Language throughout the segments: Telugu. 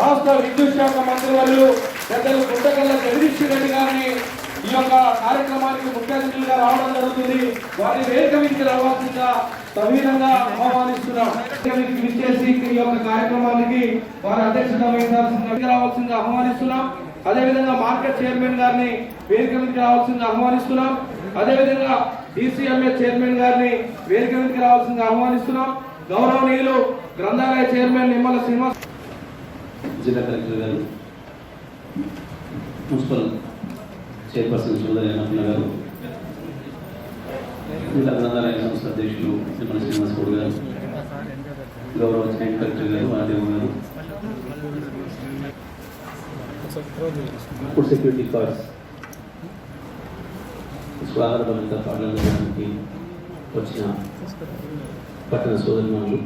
రాష్ట్ర విద్యుత్ శాఖ మంత్రివర్యులు పెద్దలు గుంటకల్ల జగదీష్ రెడ్డి గారిని ఈ యొక్క కార్యక్రమానికి ముఖ్య అతిథులుగా రావడం జరుగుతుంది. వారి వేదిక మీదకి రావాల్సిందిగా సవినంగా ఆహ్వానిస్తున్నాం. విచ్చేసి ఈ యొక్క కార్యక్రమానికి వారి అధ్యక్షత వహించాల్సిందిగా రావాల్సిందిగా ఆహ్వానిస్తున్నాం. అదేవిధంగా మార్కెట్ చైర్మన్ గారిని వేదిక మీదకి రావాల్సిందిగా ఆహ్వానిస్తున్నాం. అదేవిధంగా DCMA చైర్మన్ గారిని వేదిక మీదకి రావాల్సిందిగా ఆహ్వానిస్తున్నాం. గౌరవనీయులు గ్రంథాలయ చైర్మన్ నిమ్మల శ్రీనివాస్, జిల్లా కలెక్టర్ గారు, మున్సిపల్ చైర్పర్సన్ సోదరి అన్నపూర్ణ గారు, జిల్లా గ్రంథాలయ సంస్థ అధ్యక్షులు నిమ్మల శ్రీనివాస్ గౌడ్ గారు, గౌరవ జాయింట్ కలెక్టర్ గారు ఆదేవ్ గారు, ఫుడ్ సెక్యూరిటీ కార్డ్స్ స్వాగత భద్రత పాల్గొనడానికి వచ్చిన పట్టణ సోదరులు,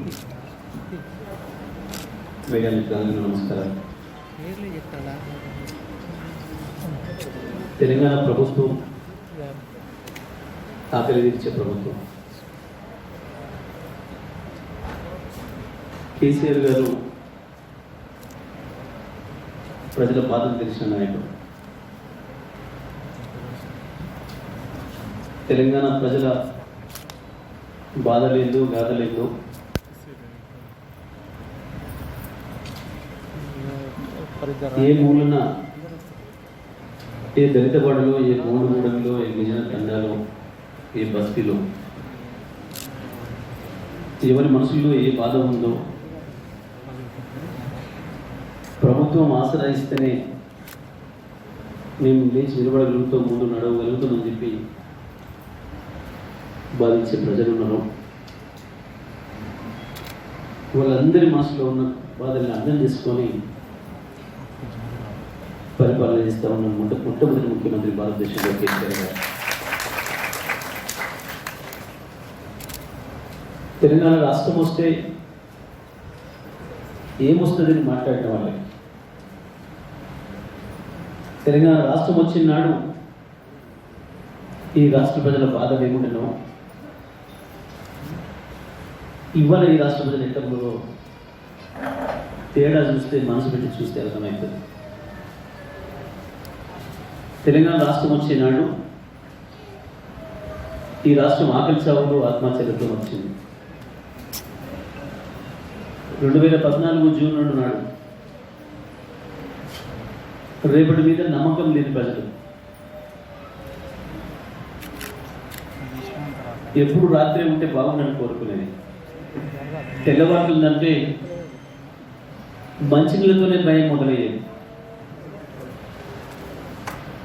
మీడియా మిత్రులకు నమస్కారం. తెలంగాణ ప్రభుత్వం ఆకలి తీర్చే ప్రభుత్వం. కేసీఆర్ గారు ప్రజల బాధలు తెలిసిన నాయకుడు. తెలంగాణ ప్రజల బాధలేదు గాథలేదు ఏ మూలన, ఏ దళిత వాడలో, ఏ గూడలో, ఏ గిరిజన తండాలో, ఏ బస్తీలో ఎవరి మనసుల్లో ఏ బాధ ఉందో ప్రభుత్వం ఆశ్రయిస్తేనే మేము లేచి నిలబడగలుగుతాం, ముందు నడవగలుగుతామని చెప్పి బాధించే ప్రజలు ఉన్నారు. వాళ్ళందరి మనసులో ఉన్న బాధల్ని అర్థం చేసుకొని పరిపాలన చేస్తూ ఉన్న మొట్టమొదటి ముఖ్యమంత్రి భారతదేశంలో కేసీఆర్ గారు. తెలంగాణ రాష్ట్రం వస్తే ఏమొస్తుందని మాట్లాడిన వాళ్ళకి, తెలంగాణ రాష్ట్రం వచ్చిన నాడు ఈ రాష్ట్ర ప్రజల బాధలు ఏముండనో ఇవాళ ఈ రాష్ట్ర ప్రజలు ఎక్కడో తేడా చూస్తే, మనసు పెట్టి చూస్తే అర్థమవుతుంది. తెలంగాణ రాష్ట్రం వచ్చే నాడు ఈ రాష్ట్రం ఆకలి చావులు, ఆత్మహత్యలతో వచ్చింది. 2014 జూన్ 2 నాడు రేపటి మీద నమ్మకం లేని ప్రజలు ఎప్పుడు రాత్రి ఉంటే బాగుందని కోరుకునేది. తెల్లవారుతుందంటే మంచినీళ్ళతోనే భయం మొదలయ్యేది.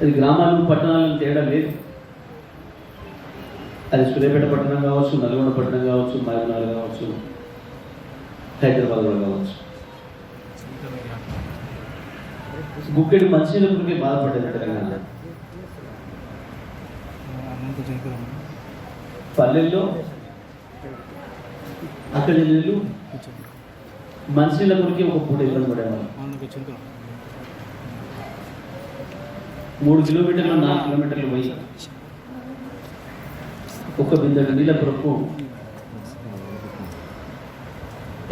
అది గ్రామాలు పట్టణాలను తేడా లేదు. అది సూర్యాపేట పట్టణం కావచ్చు, నల్గొండ పట్టణం కావచ్చు, మహబూబ్నగర్ కావచ్చు, హైదరాబాద్లో కావచ్చు. గుక్కెడు మంచినీళ్ళకి బాధపడ్డది తెలంగాణ. పల్లెల్లో అక్కడి నీళ్ళు మంచినీళ్ళ కొరికి ఒక పూట ఇబ్బంది పడేవాళ్ళు. 3 కిలోమీటర్లు 4 కిలోమీటర్లు పోయి ఒక బిందెడు నీళ్ళ కొరకు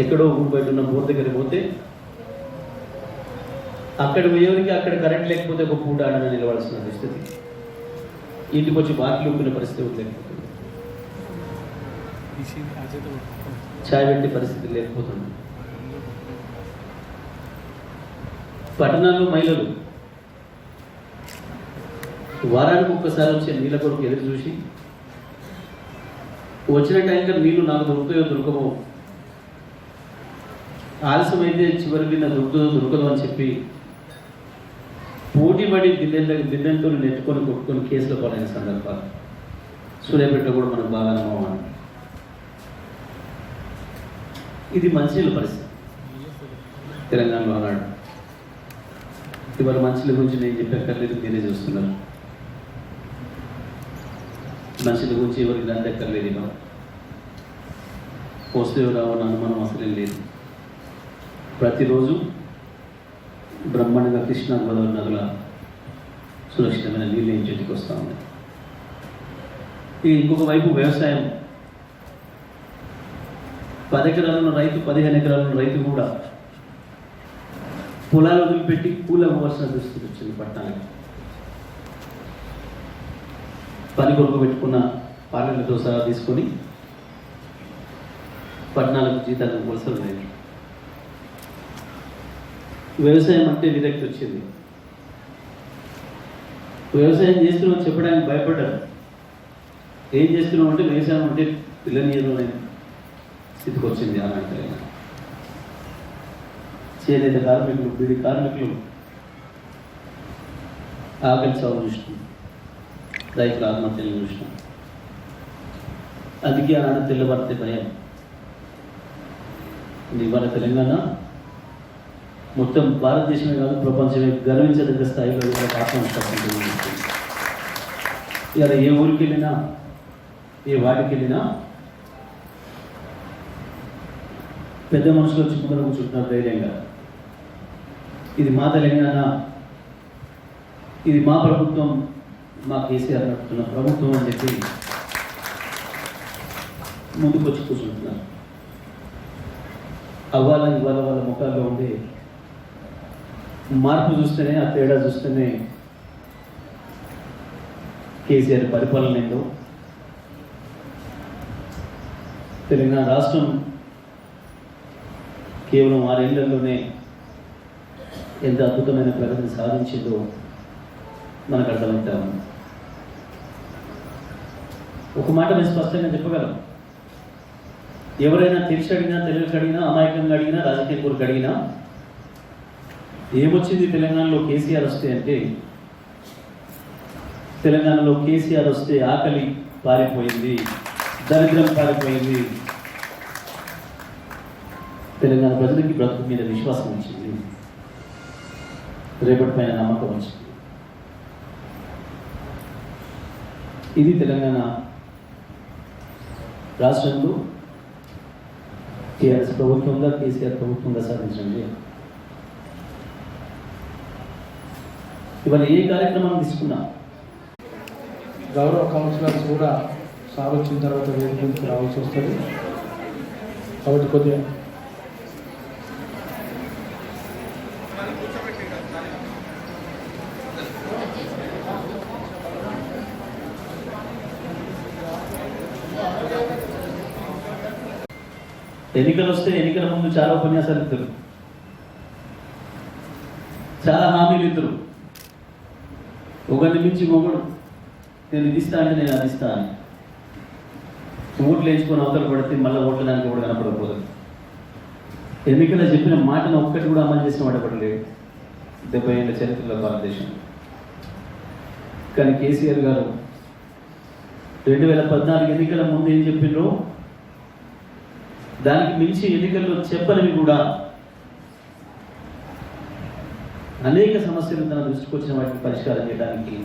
ఎక్కడో ఊరు బయట ఉన్న బోర్ దగ్గర పోతే అక్కడ పోయేవరికి అక్కడ కరెంట్ లేకపోతే ఒక పూట ఆడన నిలవాల్సిన పరిస్థితి, ఇంటికి వచ్చి బాటిల్ ఊపిన పరిస్థితి లేకపోతుంది, చాయ్ పెట్టే పరిస్థితి లేకపోతుంది. పట్టణాల్లో మహిళలు వారానికి ఒక్కసారి వచ్చే నీళ్ళ కొరకు ఎదురు చూసి వచ్చిన ట్యాంకర్ నీళ్లు నాకు దొరుకుతాయో దొరకవో, ఆలస్యమైతే చివరికి నా దొరకదు అని చెప్పి పోటీపడి బిందెంతో నెట్టుకొని కొట్టుకొని కేసులో పాలైన సందర్భాలు సూర్యాపేట కూడా మనకు బాగా అనుభవం. ఇది మంచినీళ్ళ పరిస్థితి తెలంగాణలో అన్నాడు. ఇవాళ మంచినీళ్ళ గురించి నేను చెప్పక్కర్లేదు, మీరే చూస్తున్నారు. మంచినీళ్ళ గురించి ఎవరికి దండక్కర్లేదు. ఇవాళ పోస్తే రావు అనుమానం అసలే లేదు. ప్రతిరోజు బ్రహ్మాండంగా కృష్ణా గోదావరి నదుల సురక్షితమైన నీళ్ళు ఏం చేతికి వస్తూ ఉన్నాయి. ఇంకొక వైపు వ్యవసాయం, 10 ఎకరాలను రైతు 15 ఎకరాలను రైతు కూడా పొలాలు వదిలిపెట్టి కూలి అవ్వాల్సిన దుస్థితి వచ్చింది పట్టణానికి. పని కొరకు పెట్టుకున్న పార్లర్లతో సహా తీసుకొని పట్టణాలకు జీతాలకు వలసలు లేదు. వ్యవసాయం అంటే విరక్తి వచ్చింది. వ్యవసాయం చేస్తున్నామని చెప్పడానికి భయపడ్డారు. ఏం చేస్తున్నాం అంటే వ్యవసాయం అంటే పిల్లనీయరు అనే స్థితికి వచ్చింది. అలాంటి చేనేత కార్మికులు, బీడి కార్మికులు ఆకలి చావు చూసినాం, రైతుల ఆత్మహత్యలు చూసినాం. అందుకే ఆనాడు తెల్లవారితే భయం. ఇవాళ తెలంగాణ మొత్తం భారతదేశమే కాదు ప్రపంచమే గర్వించదగ్గ స్థాయిలో ఆత్మవిశ్వాసం. ఇలా ఏ ఊరికి వెళ్ళినా ఏ వాటికి వెళ్ళినా పెద్ద మనుషులు వచ్చి ముందర కూర్చుంటున్నారు ధైర్యంగా. ఇది మా తెలంగాణ, ఇది మా ప్రభుత్వం, మా కేసీఆర్ నడుపుతున్న ప్రభుత్వం అని చెప్పి ముందుకు వచ్చి కూర్చుంటున్నారు. అవ్వాలని ఇవాళ వాళ్ళ ముఖాల్లో ఉండే మార్పు చూస్తేనే, ఆ తేడా చూస్తేనే కేసీఆర్ పరిపాలన ఏందో, తెలంగాణ రాష్ట్రం కేవలం 6 ఏళ్లలోనే ఎంత అద్భుతమైన ప్రగతిని సాధించిందో మనకు అర్థమవుతా ఉంది. ఒక మాట మేము స్పష్టంగా చెప్పగలం. ఎవరైనా తెలిసి అడిగినా, తెలియక అడిగినా, అమాయకంగా అడిగినా, రాజకీయ కోరిక అడిగినా ఏమొచ్చింది తెలంగాణలో కేసీఆర్ వస్తే అంటే, తెలంగాణలో కేసీఆర్ వస్తే ఆకలి పారిపోయింది, దరిద్రం పారిపోయింది, తెలంగాణ ప్రజలకి బ్రతుకు మీద విశ్వాసం వచ్చింది, రేపటి పైన నమ్మకం వచ్చింది. ఇది తెలంగాణ రాష్ట్రంలో టీఆర్ఎస్ ప్రభుత్వంగా, కేసీఆర్ ప్రభుత్వంగా సాధించండి. ఇవాళ ఏ కార్యక్రమం తీసుకున్నా గౌరవ కౌన్సిలర్స్ కూడా సార్ వచ్చిన తర్వాత వేదికకి రావాల్సి వస్తుంది. కాబట్టి కొద్దిగా ఎన్నికలు వస్తే ఎన్నికల ముందు చాలా ఉపన్యాసాలు ఇద్దరు, చాలా హామీలు ఇద్దరు. ఒకరిని మించి ఒకడు నేను ఇది ఇస్తా అంటే నేను అది ఇస్తా అని ఓట్లు వేయించుకొని అవతల పడితే మళ్ళీ ఓట్ల దానికి కూడా కనపడకపోదు. ఎన్నికల్లో చెప్పిన మాటను ఒక్కటి కూడా అమలు చేసిన వాడపడలేదు 70 ఏళ్ల చరిత్రలో భారతదేశం. కానీ కేసీఆర్ గారు 2014 ఎన్నికల ముందు ఏం చెప్పిండ్రో దానికి మించి ఎన్నికల్లో చెప్పనివి కూడా అనేక సమస్యలు తన దృష్టికి వచ్చిన వాటిని పరిష్కారం చేయడానికి,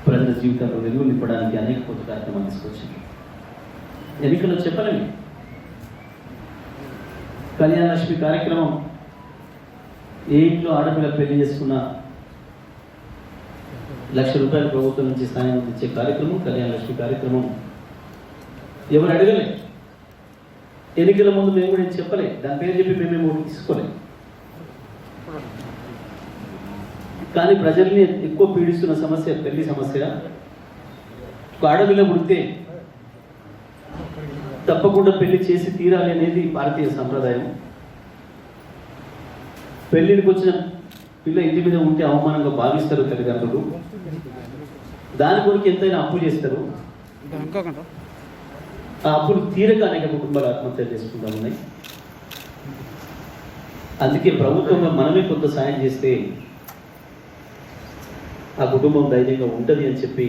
ప్రజల జీవితంలో వెలుగు నింపడానికి అనేక కొత్త కార్యక్రమాలు తీసుకొచ్చింది. ఎన్నికల్లో చెప్పనివి కళ్యాణ లక్ష్మి కార్యక్రమం, ఏ ఇంట్లో ఆడపిల్ల పెళ్లి చేసుకున్న ₹1,00,000 ప్రభుత్వం నుంచి సాయం ఇచ్చే కార్యక్రమం కళ్యాణ లక్ష్మి కార్యక్రమం. ఎవరు అడగలే. ఎన్నికల ముందు మేము కూడా చెప్పలే, దాని పేరు చెప్పి మేమేమో తీసుకోలేదు. కానీ ప్రజల్ని ఎక్కువ పీడిస్తున్న సమస్య పెళ్లి సమస్య. ఒక ఆడపిల్ల పుడితే తప్పకుండా పెళ్లి చేసి తీరాలి అనేది భారతీయ సంప్రదాయం. పెళ్లికి వచ్చిన పిల్ల ఇంటి మీద ఉంటే అవమానంగా భావిస్తారు తల్లిదండ్రులు. దాని కొరకు ఎంతైనా అప్పు చేస్తారు. ఆ అప్పులు తీరక అనేక కుటుంబాలు ఆత్మహత్య చేసుకుంటా ఉన్నాయి. అందుకే ప్రభుత్వంగా మనమే కొంత సాయం చేస్తే ఆ కుటుంబం ధైర్యంగా ఉంటుంది అని చెప్పి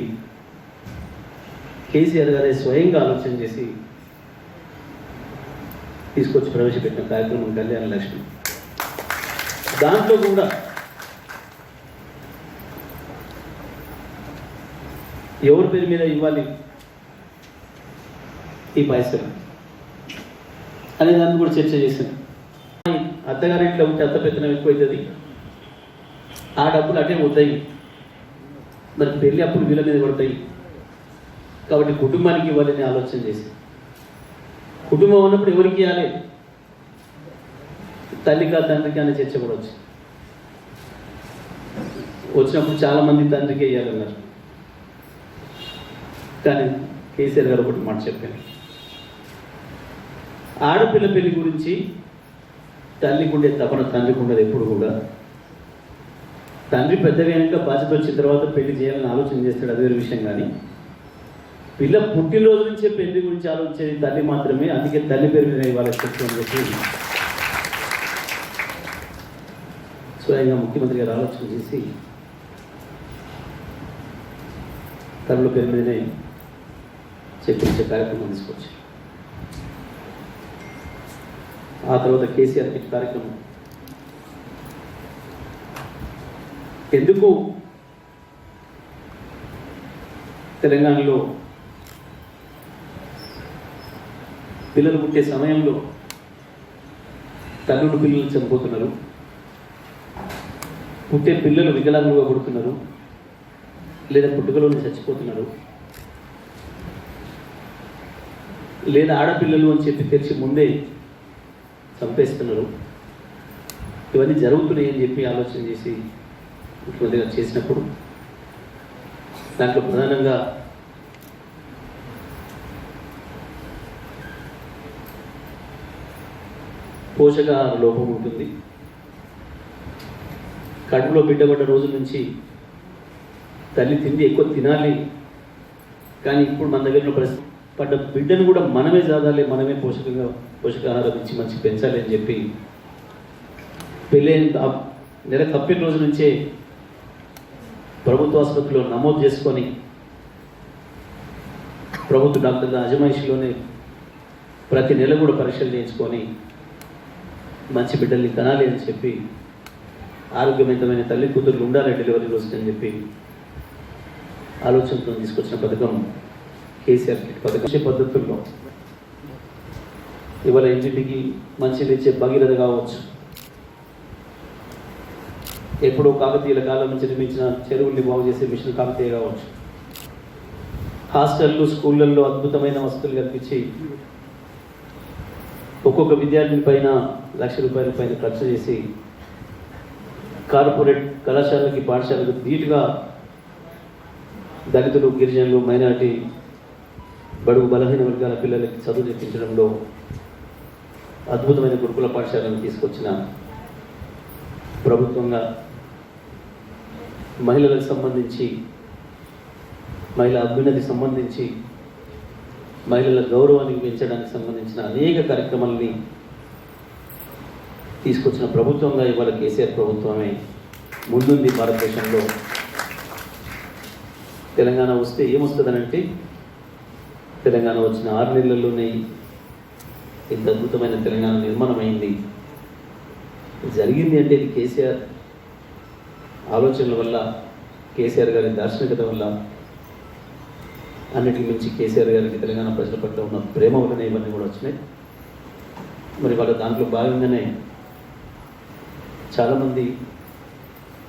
కేసీఆర్ గారే స్వయంగా ఆలోచన చేసి తీసుకొచ్చి ప్రవేశపెట్టిన కార్యక్రమం కళ్యాణ లక్ష్మి. దాంట్లో కూడా ఎవరి పేరు మీద ఇవ్వాలి ఈ పైసలు అనే దాన్ని కూడా చర్చ చేశాను. అత్తగారింట్లో ఉంటే అత్త పెత్తనం ఎక్కువైతుంది, ఆ డబ్బులు అటే పోతాయి, మరి పెళ్ళి అప్పుడు వీళ్ళ మీద పడతాయి. కాబట్టి కుటుంబానికి ఇవ్వాలని ఆలోచన చేసి, కుటుంబం ఉన్నప్పుడు ఎవరికి ఇవ్వాలి? తల్లిగా తండ్రికి అనే చర్చ కూడా వచ్చినప్పుడు చాలామంది తండ్రికి వేయాలన్నారు. కానీ కేసీఆర్ గారు ఒకటి మాట చెప్పారు, ఆడపిల్ల పెళ్లి గురించి తల్లికి ఉండే తపన తండ్రికి ఉండదు ఎప్పుడు కూడా. తండ్రి పెద్దగా అయినాక బాధ్యత వచ్చిన తర్వాత పెళ్లి చేయాలని ఆలోచన చేస్తాడు, అదే విషయం. కానీ పిల్ల పుట్టినరోజు నుంచే పెళ్లి గురించి ఆలోచించేది తల్లి మాత్రమే. అందుకే తల్లి పేరు మీద ఇవాళ చెప్పు అని చెప్పి స్వయంగా ముఖ్యమంత్రి గారు ఆలోచన చేసి తల్లుల పేరు మీదనే చెప్పించే కార్యక్రమం తీసుకొచ్చి ఆ తర్వాత కేసీఆర్ కిట్ కార్యక్రమం. ఎందుకు తెలంగాణలో పిల్లలు పుట్టే సమయంలో తల్లులు పిల్లలు చనిపోతున్నారు, పుట్టే పిల్లలు వికలాంగులుగా పుడుతున్నారు, లేదా పుట్టుకలోనే చచ్చిపోతున్నారు, లేదా ఆడపిల్లలు అని చెప్పి తెరిచి ముందే చంపేస్తున్నారు, ఇవన్నీ జరుగుతున్నాయి అని చెప్పి ఆలోచన చేసి ముఖ్యమంత్రి గారు చేసినప్పుడు దాంట్లో ప్రధానంగా పోషకాహార లోపం ఉంటుంది. కడుపులో బిడ్డపడ్డ రోజు నుంచి తల్లి తిండి ఎక్కువ తినాలి, కానీ ఇప్పుడు మన దగ్గర పరిస్థితి పడ్డ బిడ్డను కూడా మనమే చదవాలి, మనమే పోషకాహారం ఇచ్చి మంచి పెంచాలి అని చెప్పి పెళ్ళైన నెల తప్పిన రోజు నుంచే ప్రభుత్వ ఆసుపత్రిలో నమోదు చేసుకొని ప్రభుత్వ డాక్టర్ల అజమాయిషిలోనే ప్రతి నెల కూడా పరీక్షలు చేయించుకొని మంచి బిడ్డల్ని కనాలి అని చెప్పి ఆరోగ్యవంతమైన తల్లి కూతుర్లు ఉండాలి డెలివరీ రోజు అని చెప్పి ఆలోచనతో తీసుకొచ్చిన పథకం కేసీఆర్ కిట్ పథకం. పద్ధతుల్లో ఇవాళ ఇంటికి మంచి తెచ్చే భగీరథ కావచ్చు, ఎప్పుడో కాకతీయుల కాలం నుంచి నిర్మించిన చెరువుల్ని బాగు చేసే మిషన్ కాకతీయ కావచ్చు, హాస్టళ్ళు స్కూళ్ళల్లో అద్భుతమైన వసతులు కల్పించి ఒక్కొక్క విద్యార్థిని పైన ₹1,00,000 పైన ఖర్చు చేసి కార్పొరేట్ కళాశాలకి పాఠశాలకు ధీటుగా దళితులు, గిరిజనులు, మైనారిటీ, బడుగు బలహీన వర్గాల పిల్లలకి చదువు చెప్పించడంలో అద్భుతమైన గురుకుల పాఠశాలను తీసుకొచ్చిన ప్రభుత్వంగా మహిళలకు సంబంధించి, మహిళా అభ్యున్నతికి సంబంధించి, మహిళల గౌరవానికి పెంచడానికి సంబంధించిన అనేక కార్యక్రమాలని తీసుకొచ్చిన ప్రభుత్వంగా ఇవాళ కేసీఆర్ ప్రభుత్వమే ముందుంది భారతదేశంలో. తెలంగాణ వస్తే ఏమొస్తుందనంటే, తెలంగాణ వచ్చిన 6 నెలల్లోనే ఇంత అద్భుతమైన తెలంగాణ నిర్మాణం అయింది. జరిగింది అంటే ఇది కేసీఆర్ ఆలోచనల వల్ల, కేసీఆర్ గారి దార్శనికత వల్ల, అన్నిటికి మించి కేసీఆర్ గారికి తెలంగాణ ప్రజల పట్ల ఉన్న ప్రేమ వల్లనే ఇవన్నీ కూడా వచ్చినాయి. మరి వాళ్ళ దాంట్లో భాగంగానే చాలామంది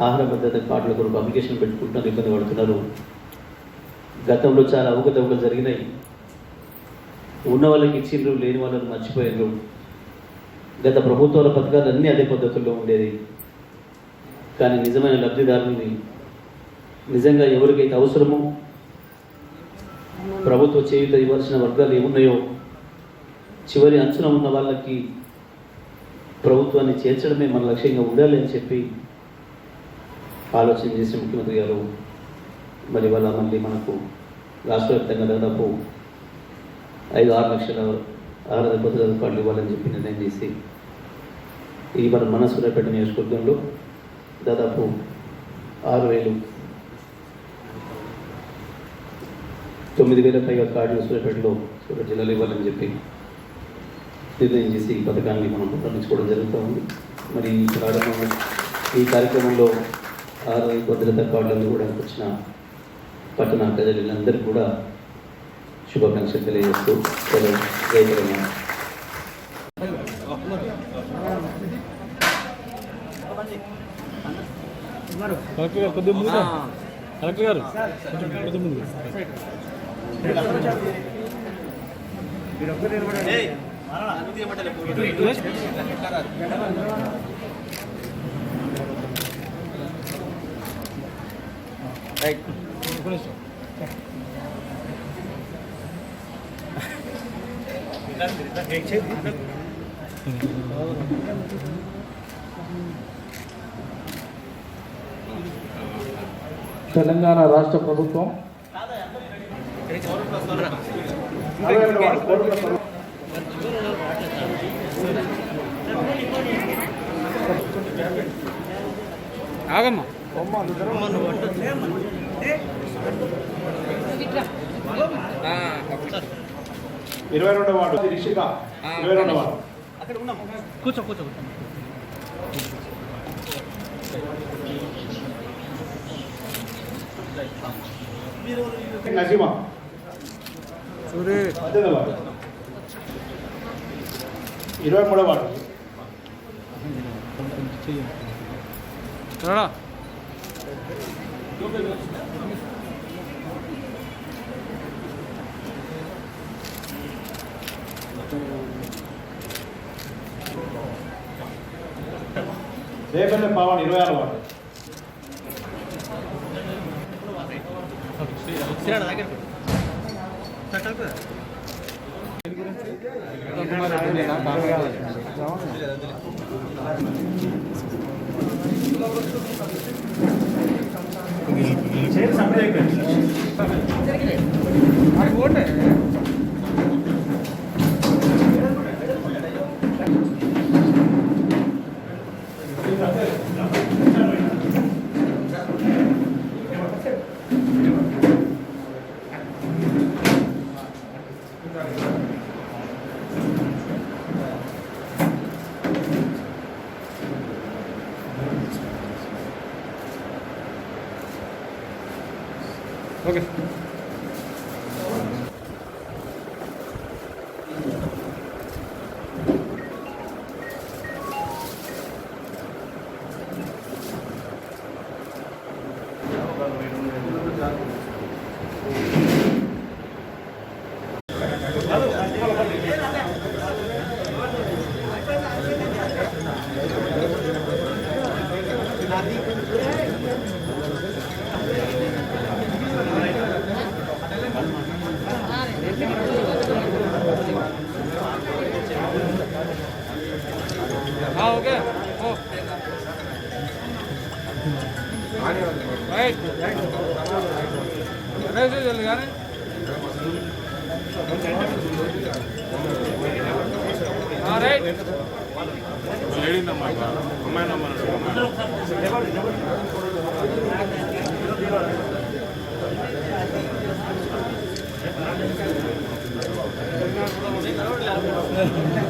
ఆహార భద్రత కార్డుల కొరకు అప్లికేషన్ పెట్టుకుంటున్నారు, ఇబ్బంది పడుతున్నారు. గతంలో చాలా అవకతవకలు జరిగినాయి. ఉన్న వాళ్ళకి ఇచ్చిండ్రు, లేని వాళ్ళని మర్చిపోయారు. గత ప్రభుత్వాల పథకాలు అన్నీ అదే పద్ధతుల్లో ఉండేది. కానీ నిజమైన లబ్ధిదారుని, నిజంగా ఎవరికైతే అవసరమో ప్రభుత్వ చేయుత ఇవ్వాల్సిన వర్గాలు ఏమున్నాయో చివరి అంచున ఉన్న వాళ్ళకి ప్రభుత్వాన్ని చేర్చడమే మన లక్ష్యంగా ఉండాలి అని చెప్పి ఆలోచన చేసిన ముఖ్యమంత్రి గారు మరి వాళ్ళ మళ్ళీ మనకు రాష్ట్ర వ్యాప్తంగా దాదాపు 5-6 లక్షల ఆహార భద్రత కార్డులు ఇవ్వాలని చెప్పి నిర్ణయం చేసి ఈ మన సూర్యాపేట నియోజకవర్గంలో దాదాపు 9,000 పైగా కార్డులు సూర్యాపేట జిల్లాలో ఇవ్వాలని చెప్పి నిర్ణయం చేసి ఈ పథకాన్ని మనం ప్రారంభించుకోవడం జరుగుతూ ఉంది. మరి ఈ కార్యక్రమంలో ఆహార భద్రత కార్డులను కూడా వచ్చిన పట్టణ ప్రజలందరికీ కూడా శుభాకాంక్షలు తెలియజేస్తూ జై తెలంగాణ. కలెక్టర్ గారు కొద్దిగా ముందుగా, కలెక్టర్ గారు కొద్దిగా ముందుగా. తెలంగాణ రాష్ట్ర ప్రభుత్వం ఆగమ్మా 22వ వార్డు రిషిక 22వ వార్డు కూర్చో నజీమా 23వ వార్డు రాడా రేపల్లె పవన్ 26వ వార్డు ఓకే ఓకే ఓ రైట్ రైట్ కానీ రైట్ అమ్మాయి నంబర్ Gracias.